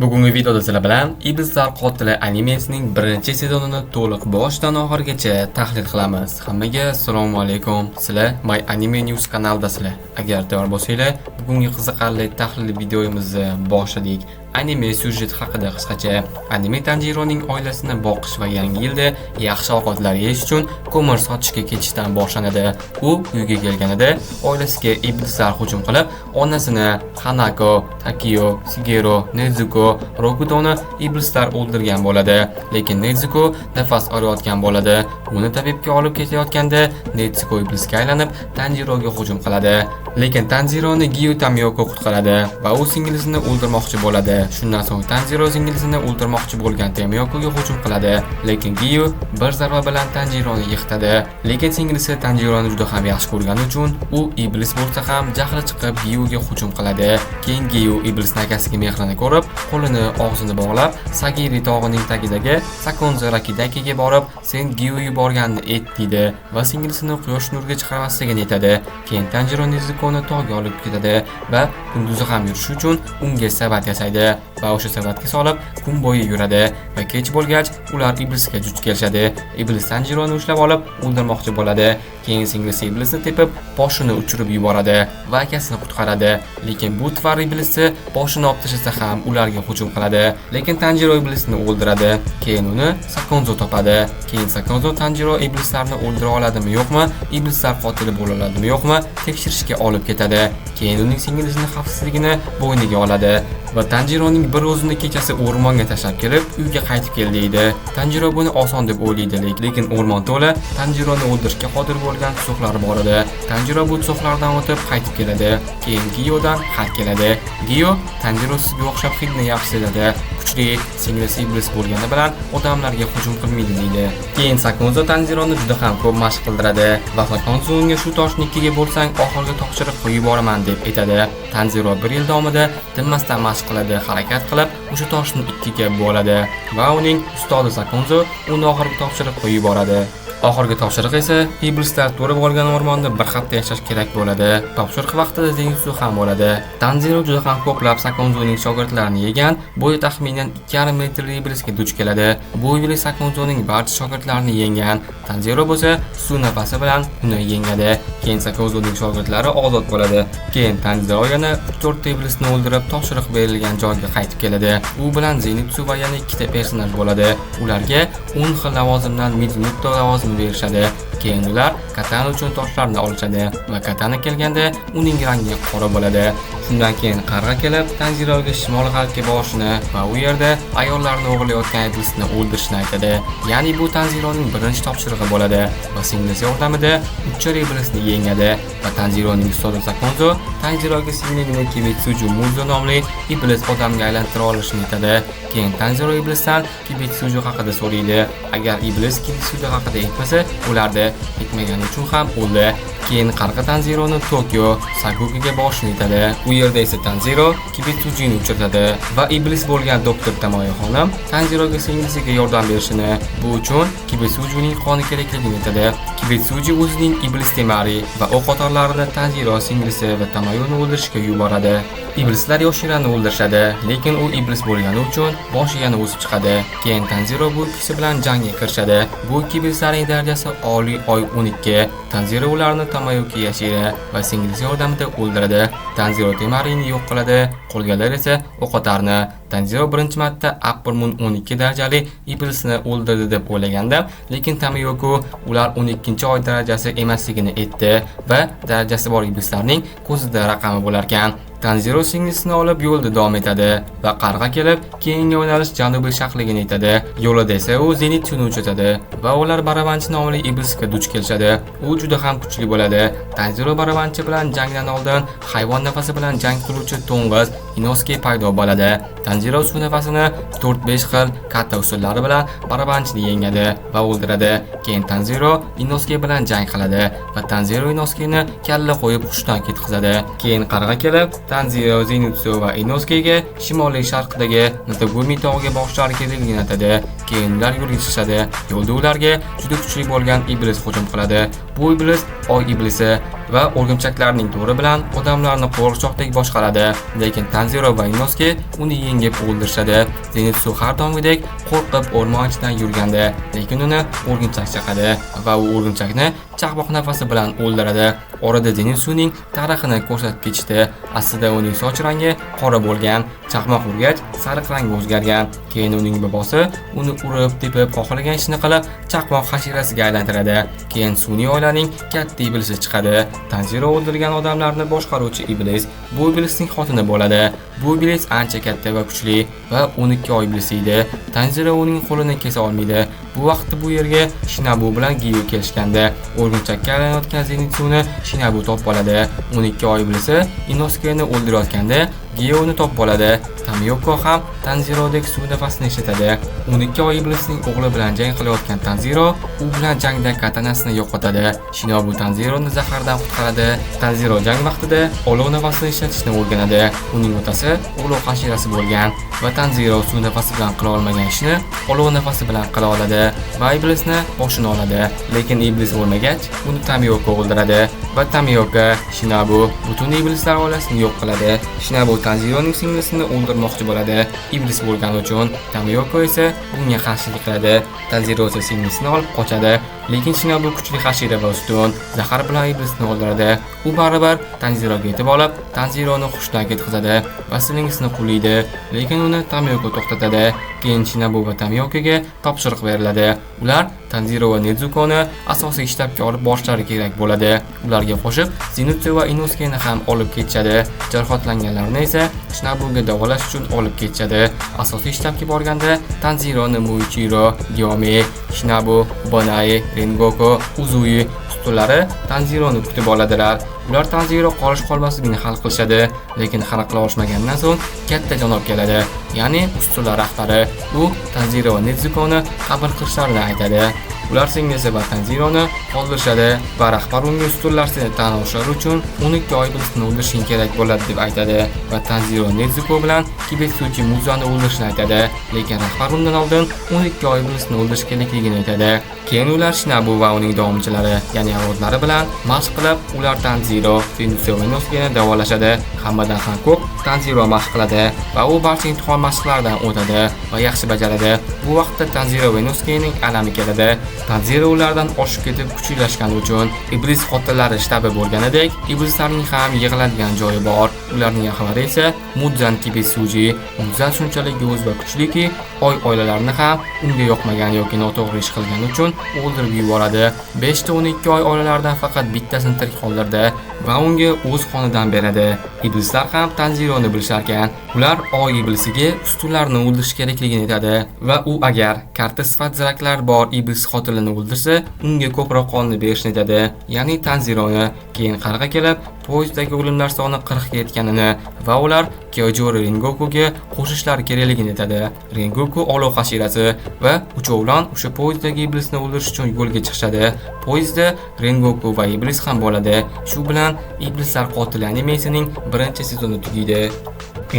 Bugungi videoda sizlar bilan Iblislar qotili animesining birinchi sezonini to'liq boshidan oxirigacha tahlil qilamiz. Hammaga assalomu alaykum. Sizlar My Anime News kanaldasizlar. Agar tayyor bo'lsanglar, bugungi qiziqarli tahlil videomizni boshladik. Anime syujeti haqida qisqacha. Anime Tanjironing oilasini boqish va yangi yilda yaxshi ovqatlar yeyish uchun ko'mir sotishga ketishdan boshlanadi. U uyga kelganida oilasiga iblislar hujum qilib, onasini Hanako, Takiyo, Shigeru, Nezuko, Rokutoni iblislar o'ldirgan bo'ladi. Lekin Nezuko nafas olayotgan bo'ladi. Uni tabibga olib ketayotganda Nezuko iblisga aylanib Tanjiroga hujum qiladi. Lekin Tanjironi Giyu Tamiyoko qutqaradi va u singlisini o'ldirmoqchi bo'ladi. Shundan so'ng Tanjiro singlisini o'ldirmoqchi bo'lgan Tamiyokoga hujum qiladi. Lekin Giyu bir zarba bilan Tanjironi yiqitadi. Lekin singlisi Tanjironi juda ham yaxshi ko'rgani uchun u iblis bo'lsa ham jahli chiqib Giyuga hujum qiladi. Keyin Giyu iblisning akasiga mehrini ko'rib, qo'lini og'zini bog'lab, Sagiri tog'ining tagidagi Sakonzo Rakidakiga borib, "Sen Giyu yuborganini et" deydi va singlisini quyosh nuriga chiqarmasligini aytadi. Keyin Tanjiro Nezukoni tog'ga olib ketadi va kunduzi ham yurish uchun unga sabat yasaydi va o'sha sabatga solib kun bo'yi yuradi va kech bo'lgach ular iblisga duch kelishadi. Iblis Tanjironi ushlab olib o'ldirmoqchi bo'ladi. Keyin singlisi iblisni tepib, boshini uchirib yuboradi va akasini qutqaradi. Lekin bu tvar iblisni boshini olib tashlasa ham ularga hujum qiladi. Lekin Tanjiro iblisni o'ldiradi. Keyin uni Sakonzo topadi. Keyin Sakonzo Tanjiro iblislarni o'ldira oladimi yo'qmi, iblislar qotili bo'la oladimi yo'qmi tekshirishga olib ketadi. Keyin uning singlisini xavfsizligini bo'yniga oladi va Tanjironing bir o'zini kechasi o'rmonga tashlab kelib, uyga qaytib kel deydi. Tanjiro buni oson deb o'ylaydi, lekin o'rmon to'la Tanjironi o'ldirishga qodir bo'lgan tuzoqlar bor edi. Tanjiro bu tuzoqlardan o'tib qaytib keladi. Keyin Giyodan xat keladi. Giyo Tanjiro sizga o'xshab hidni yaxshi sezadi. Kuchli, singlisi iblis bo'lgani bilan odamlarga hujum qilmaydi deydi. Keyin Sakonzo Tanjironi juda ham ko'p mashq qildiradi va Sakonzo unga shu toshni ikkiga bo'lsang, oxirgi topshiriq qo'yib yuboraman deb aytadi. Tanjiro bir yil davomida tinmasdan mashq qiladi, harakat qilib, o'sha toshni ikkiga bo'ladi va uning ustozi Sakonzo uni oxirgi topshiriq qo'yib yuboradi. Oxirgi topshiriq esa iblislar to'rib olgan o'rmonda bir hafta yashash kerak bo'ladi. Topshiriq vaqtida zenitsu ham bo'ladi. Tanjiro juda ham ko'plab Sakonzoning shogirdlarini yegan, bo'yi taxminan 2,5 metrli iblisga duch keladi. Bu iblis Sakonzoning barcha shogirdlarini yengan. Tanjiro bo'lsa suv nafasi bilan uni yengadi. Keyin Sakonzoning shogirdlari ozod bo'ladi. Keyin Tanjiro yana 4 ta iblisni o'ldirib, topshiriq berilgan joyga qaytib keladi. U bilan Zenitsu va yana 2 ta personaj bo'ladi. Ularga 10 xil lavozimdan Midnutto lavozimi berishadi. Keyin ular katana uchun toshlarni olishadi va katana kelganda uning rangi qora bo'ladi. Shundan keyin qarg'a kelib Tanjiroga shimol g'arbga borishini va u yerda ayollarni o'g'irlayotgan iblisni o'ldirishni aytadi. Ya'ni bu Tanjironing birinchi topshirig'i bo'ladi va singlisi yordamida uchar iblisni yengadi va Tanjironing ustozi Sakonzo Tanjiroga singligini Kibetsuju Muzo nomli iblis odamga aylantira olishini aytadi. Keyin Tanjiro iblisdan Kibetsuju haqida so'raydi. Agar iblis Kibetsuju haqida aytmasa, ularda aytmagani uchun ham o'ldi. Keyin qarg'a Tanjironi Tokyo Sakukiga borishni aytadi. U yerda esa Tanjiro Kibetsujini uchratadi va iblis bo'lgan doktor Tamoyo xonim Tanjiroga singlisiga yordam berishini, bu uchun Kibetsujining qoni kerakligini aytadi. Kibetsuji o'zining iblis temari va o'q otarlarini Tanjiro singlisi va Tamoyoni o'ldirishga yuboradi. Iblislar Yoshirani o'ldirishadi, lekin u iblis bo'lgani uchun boshi yana o'sib chiqadi. Keyin Tanjiro bu ikkisi bilan jangga kirishadi. Bu ikki iblislarning darajasi oliy oy 12. Tanjiro ularni Tamoyoki Yashira va singlisi yordamida o'ldiradi. Tanjiro Temarini yo'q qiladi, qolganlar esa o'qotarni. Tanjiro birinchi marta Upper Moon 12 darajali iblisni o'ldirdi deb o'ylaganda, lekin Tamoyoko ular 12-oy darajasi emasligini aytdi va darajasi bor iblislarning ko'zida raqami bo'lar ekan. Tanjiro singlisini olib yo'lda davom etadi va qarg'a kelib, keyingi yo'nalish janubiy sharqligini aytadi. Yo'lida esa u Zenitsuni uchratadi va ular Barabanchi nomli iblisga duch kelishadi. U juda ham kuchli bo'ladi. Tanjiro Barabanchi bilan jangdan oldin hayvon nafasi bilan jang qiluvchi to'ng'iz Inosuke paydo bo'ladi. Tanjiro suv nafasini 4-5 xil katta usullari bilan Barabanchini yengadi va o'ldiradi. Keyin Tanjiro Inosuke bilan jang qiladi va Tanjiro Inosukeni kalla qo'yib hushdan ketkazadi. Keyin qarg'a kelib Tanjiro Zenitsu va Inosuke'ga shimoliy sharqdagi Natagumi tog'iga borishlari kerakligini aytadi. Keyin ular yo'lga chiqishadi. Yo'lda ularga juda kuchli bo'lgan iblis hujum qiladi. Bu iblis oy iblisi va o'rgimchaklarning to'ri bilan odamlarni qo'g'irchoqdek boshqaradi. Lekin Tanjiro va Inosuke uni yengib o'ldirishadi. Zenitsu har doimgidek qo'rqib o'rmon ichidan yurgandi, lekin uni o'rgimchak chaqadi va u o'rgimchakni chaqmoq nafasi bilan o'ldiradi. Orada Zenitsuning tarixini ko'rsatib ketishdi. Aslida uning soch rangi qora bo'lgan, chaqmoq urgach sariq rangga o'zgargan. Keyin uning bobosi uni urib, tepib, xohlagan ishni qilib, chaqmoq hashirasiga aylantiradi. Keyin sun'iy oilaning katta iblisi chiqadi. Tanjiro o'ldirgan odamlarni boshqaruvchi iblis bu iblisning xotini bo'ladi. Bu iblis ancha katta va kuchli va 12 oy iblisi edi. Tanjiro uning qo'lini kesa olmaydi. Bu vaqtda bu yerga Shinabu bilan Giyu kelishgandi. O'rgimchakka aylanayotgan Zenitsuni Shinabu topib oladi. 12 oy iblisi Inosuke'ni o'ldirayotganda Giyuni topib oladi. Tamiyoko ham Tanjirodek suv nafasini ishlatadi. 12 oy iblisning o'g'li bilan jang qilayotgan Tanjiro u bilan jangda katanasini yo'qotadi. Shinobu Tanjironi zahardan qutqaradi. Tanjiro jang vaqtida olov nafasini ishlatishni o'rganadi. Uning otasi olov hashirasi bo'lgan va Tanjiro suv nafasi bilan qila olmagan ishni olov nafasi bilan qila oladi va iblisni boshini oladi. Lekin iblis o'lmagach, uni Tamiyoko o'ldiradi va Tamiyoko Shinabu butun iblislar oilasini yo'q qiladi. Shinabu Tanjironing singlisini o'ldirmoqchi bo'ladi. Iblis bo'lgani uchun Tamiyoko esa bunga qarshilik qiladi. Tanjiro esa singlisini olib qochadi. Lekin Shinabu kuchli hashira va ustun zahar bilan iblisni o'ldiradi. U baribir Tanjiroga yetib olib, Tanjironi hushdan ketkazadi va singlisini qullaydi. Lekin uni Tamiyoko to'xtatadi. Keyin Shinabu va Tamiyokoga topshiriq beriladi. Ular Tanjiro va Nezukoni asosiy shtabga olib borishlari kerak bo'ladi. Ularga qo'shib Zenitsu va Inosuke'ni ham olib ketishadi. Jarohatlanganlarni esa Shinabuga davolash uchun olib ketishadi. Asosiy shtabga borganda Tanjironi Muichiro, Gyome, Shinabu, Bonai, Rengoku, Uzui ustunlari Tanjironi kutib oladilar. Ular Tanjiro qolish-qolmasligini hal qilishadi, lekin hal qila olishmagandan so'ng katta janob keladi. Ya'ni ustunlar rahbari u Tanjiro va Nezukoni qabul qilishlarini aytadi. Ular singlisi va Tanjironi qoldirishadi va rahbar unga ustunlar seni tan olishlari uchun 12 oy iblisni o'ldirishing kerak bo'ladi deb aytadi va Tanjiro Nezuko bilan Kibetsuchi Muzani o'ldirishni aytadi. Lekin rahbar undan oldin 12 oy iblisni o'ldirish kerakligini aytadi. Keyin ular Shinabu va uning davomchilari, ya'ni avlodlari bilan mashq qilib, ular Tanjiro, Zenitsu va Inosuke'ni davolashadi. Hammadan ham ko'p Tanjiro mashq qiladi va u barcha imtihon mashqlaridan o'tadi va yaxshi bajaradi. Bu vaqtda Tanjiro va Inosuke'ning alami keladi. Tanjiro ulardan oshib ketib kuchiylashgani uchun iblis qotilari shtabi bo'lganidek, iblislarning ham yig'iladigan joyi bor. Ularning rahbari esa Muzan Kibetsuchi. Muzan shunchalik yo'z va kuchliki, oilalarni ham unga yoqmagan yoki noto'g'ri ish qilgani uchun o'ldirib yuboradi. 5 ta 12 oy oilalaridan faqat bittasini tirik qoldirdi va unga o'z qonidan beradi. Iblislar ham Tanjironi bilisharkan. Ular oy iblisiga ustunlarni o'ldirish kerakligini aytadi va u agar karta sifat ziraklar bor iblis qotilini o'ldirsa, unga ko'proq qonni berishni aytadi. Ya'ni Tanjironi. Keyin qarg'a kelib, poyezddagi o'limlar soni 40 ga yetganini va ular Kyojori Rengokuga qo'shishlari kerakligini aytadi. Rengoku olov hashirasi va uchovlon o'sha poyezddagi iblisni o'ldirish uchun yo'lga chiqishadi. Poyezdda Rengoku va iblis ham bo'ladi. Shu bilan Iblislar qotili animesining birinchi sezoni tugaydi.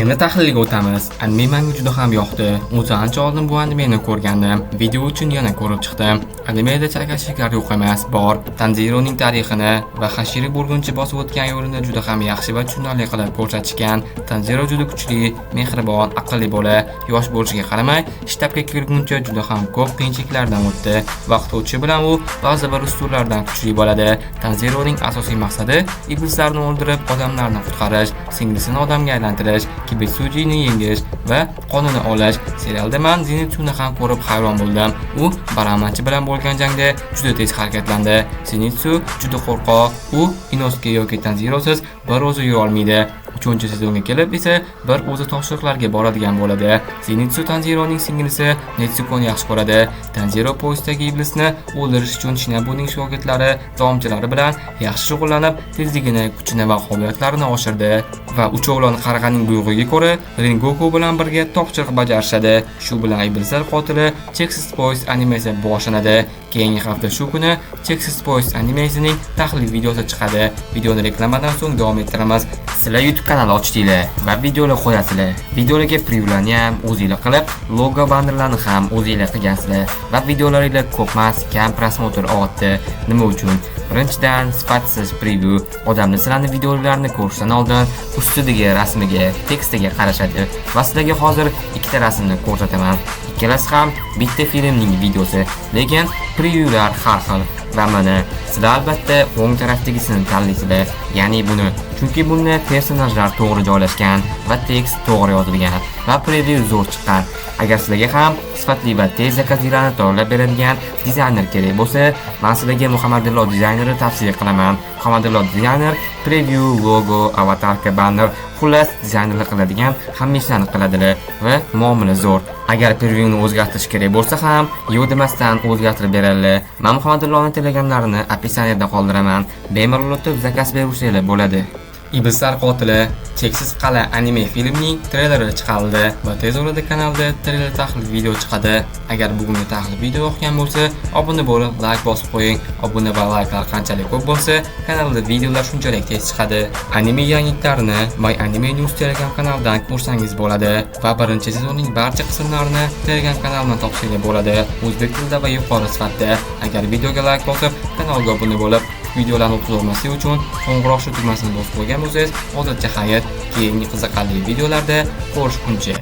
Endi tahlilga o'tamiz. Anime menga juda ham yoqdi. O'zi ancha oldin bu animeni ko'rgandim. Video uchun yana ko'rib chiqdim. Animeda chalkashliklar yo'q emas, bor. Tanjironing tarixini va hashira bo'lguncha bosib o'tgan yo'lini juda ham yaxshi va tushunarli qilib ko'rsatishgan. Tanjiro juda kuchli, mehribon, aqlli bola. Yosh bo'lishiga qaramay, shtabga kirguncha juda ham ko'p qiyinchiliklardan o'tdi. Vaqt o'tishi bilan u ba'zi bir ustunlardan kuchli bo'ladi. Tanjironing asosiy maqsadi iblislarni o'ldirib, odamlarni qutqarish, singlisini odamga aylantirish, Kibetsuchini yengish va qonini olish. Serialda men Zenitsuni ham ko'rib hayron bo'ldim. U Baramanchi bilan bo'lgan jangda juda tez harakatlandi. Zenitsu juda qo'rqoq. U Inosuke yoki Tanjirosiz bir o'zi yura olmaydi. 3-sezonga kelib esa bir o'zi topshiriqlarga boradigan bo'ladi. Zenitsu Tanjironing singlisi Netsukoni yaxshi ko'radi. Tanjiro poyezddagi iblisni o'ldirish uchun Shinabuning shogirdlari, davomchilari bilan yaxshi shug'ullanib, tezligini, kuchini va qobiliyatlarini oshirdi va uchovlon qarg'aning buyrug'iga ko'ra Rengoku bilan birga topshiriq bajarishadi. Shu bilan iblislar qotili Cheksiz poyezd animesi boshlanadi. Keyingi hafta shu kuni Cheksiz poyezd animesining tahlil videosi chiqadi. Videoni reklamadan so'ng davom ettiramiz. Sizlar YouTube kanal ochdinglar va videolar qo'yasizlar. Videolarga previewlarni ham o'zingizlar qilib, logo bannerlarni ham o'zingizlar qilgansizlar va videolaringizlar ko'p emas, kam prosmotr oldi. Nima uchun? Birinchidan, sifatsiz preview. Odamlar sizlarni videolarni ko'rishdan oldin ustidagi rasmiga, tekstiga qarashadi va sizlarga hozir ikkita rasmni ko'rsataman. Ikkalasi ham bitta filmning videosi, lekin previewlar har xil. Va mana sizlar albatta o'ng tarafdagisini tanlaysizlar, ya'ni buni. Chunki bunda personajlar to'g'ri joylashgan va tekst to'g'ri yozilgan va preview zo'r chiqqan. Agar sizlarga ham sifatli va tez zakazlarni tayyorlab beradigan dizayner kerak bo'lsa, men sizlarga Muhammadillo dizaynerni tavsiya qilaman. Muhammadillo dizayner preview, logo, avatarka, banner, xullas dizaynerlik qiladigan hamma ishlarni qiladilar va muomala zo'r. Agar previewni o'zgartirish kerak bo'lsa ham, yo'q demasdan o'zgartirib beradilar. Men Muhammadilloning telegamlarini opisiyaniyada qoldiraman. Bemalol o'tib zakaz berishingiz bo'ladi. Iblislar qotili Cheksiz qal'a anime filmining treyleri chiqarildi va tez orada kanalda treyler tahlil video chiqadi. Agar bugungi tahlil video yoqgan bo'lsa, obuna bo'lib, like bosib qo'ying. Obuna va like'lar qanchalik ko'p bo'lsa, kanalda videolar shunchalik tez chiqadi. Anime yangiliklarini My Anime News Telegram kanalidan ko'rsangiz bo'ladi va birinchi sezonning barcha qismlarini Telegram kanalidan topishingiz bo'ladi. O'zbek tilida va yuqori sifatda. Agar videoga like bosib, kanalga obuna bo'lib, videolarni o'qib olmaslik uchun qo'ng'iroq tugmasini bosib qo'ygan bo'lsangiz, hozircha xayr, keyingi qiziqarli videolarda ko'rishguncha.